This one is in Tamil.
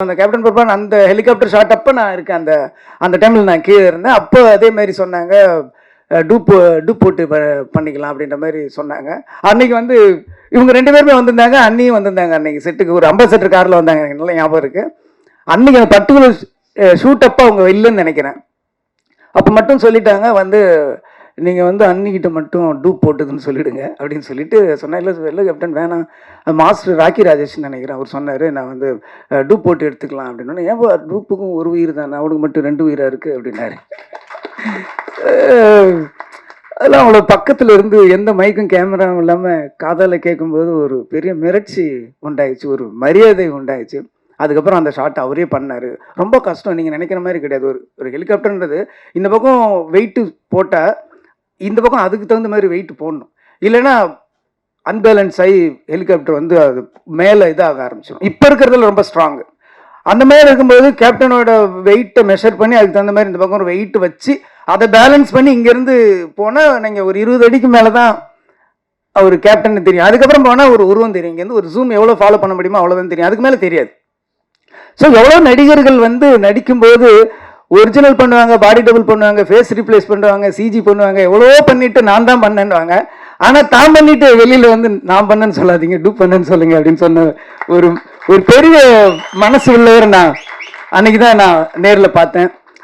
அந்த கேப்டன் பர்பான் அந்த ஹெலிகாப்டர் ஷாட் அப்போ நான் இருக்கேன். அந்த அந்த டைமில் நான் கீழே இருந்தேன். அப்போ அதே மாதிரி சொன்னாங்க, டூப் போட்டு பண்ணிக்கலாம் அப்படின்ற மாதிரி சொன்னாங்க. அன்னைக்கு வந்து இவங்க 2 பேருமே வந்திருந்தாங்க, அண்ணியும் வந்திருந்தாங்க. அன்னைக்கு செட்டுக்கு ஒரு அம்பாசடர் காரில் வந்தாங்க, எனக்கு நல்லா ஞாபகம் இருக்கு. அன்னைக்கு அந்த பர்டிகுலர் ஷூட் அப்போ அவங்க இல்லைன்னு நினைக்கிறேன். அப்போ மட்டும் சொல்லிட்டாங்க வந்து, நீங்கள் வந்து அன்னிக்கிட்ட மட்டும் டூப் போட்டுதுன்னு சொல்லிவிடுங்க அப்படின்னு சொல்லிட்டு சொன்னேன். இல்லை கேப்டன் வேணாம், மாஸ்டர் ராக்கி ராஜேஷ்னு நினைக்கிறேன், அவர் சொன்னார் நான் வந்து டூப் போட்டு எடுத்துக்கலாம் அப்படின்னு. ஏன் டூப்புக்கும் ஒரு உயிர் தானே, அவனுக்கு மட்டும் 2 உயிராக இருக்குது அப்படின்னாரு. அதெல்லாம் அவங்களோட பக்கத்தில் இருந்து எந்த மைக்கும் கேமராவும் இல்லாமல் காதால் கேட்கும்போது ஒரு பெரிய மிரட்சி உண்டாயிடுச்சு, ஒரு மரியாதை உண்டாயிடுச்சு. அதுக்கப்புறம் அந்த ஷாட் அவரே பண்ணார். ரொம்ப கஷ்டம், நீங்கள் நினைக்கிற மாதிரி கிடையாது. ஒரு ஹெலிகாப்டர்ன்றது இந்த பக்கம் வெயிட்டு போட்டால் இந்த பக்கம் அதுக்கு தகுந்த மாதிரி வெயிட் போடணும், இல்லைன்னா அன்பேலன்ஸ் ஆகி ஹெலிகாப்டர் வந்து அது மேலே இதாக ஆரம்பிச்சிடும். இப்போ இருக்கிறதுல ரொம்ப ஸ்ட்ராங்கு. அந்த மாதிரி இருக்கும்போது கேப்டனோட வெயிட்டை மெஷர் பண்ணி அதுக்கு தகுந்த மாதிரி இந்த பக்கம் ஒரு வெயிட் வச்சு அதை பேலன்ஸ் பண்ணி இங்கேருந்து போனால் நீங்கள் ஒரு 20 அடிக்கு மேலே தான் அவர் கேப்டன் தெரியும். அதுக்கப்புறம் போனால் ஒரு உருவம் தெரியும். இங்கேருந்து ஒரு ஜூம் எவ்வளோ ஃபாலோ பண்ண முடியுமோ அவ்வளோதான் தெரியும், அதுக்கு மேலே தெரியாது. ஸோ எவ்வளோ நடிகர்கள் வந்து நடிக்கும்போது ஒரிஜினல் பண்ணுவாங்க, பாடி டபுள் பண்ணுவாங்க, ஃபேஸ் ரீப்ளேஸ் பண்ணுவாங்க, சிஜி பண்ணுவாங்க, எவ்வளோ பண்ணிட்டு நான் தான் பண்ணேன்னுவாங்க. ஆனால் தான் பண்ணிட்டு வெளியில் வந்து நான் பண்ணேன்னு சொல்லாதீங்க, டூப் பண்ணேன்னு சொல்லுங்க அப்படின்னு சொன்ன ஒரு பெரிய மனசு உள்ளவர் நான் அன்னைக்கு தான் நான் நேரில் பார்த்தேன்.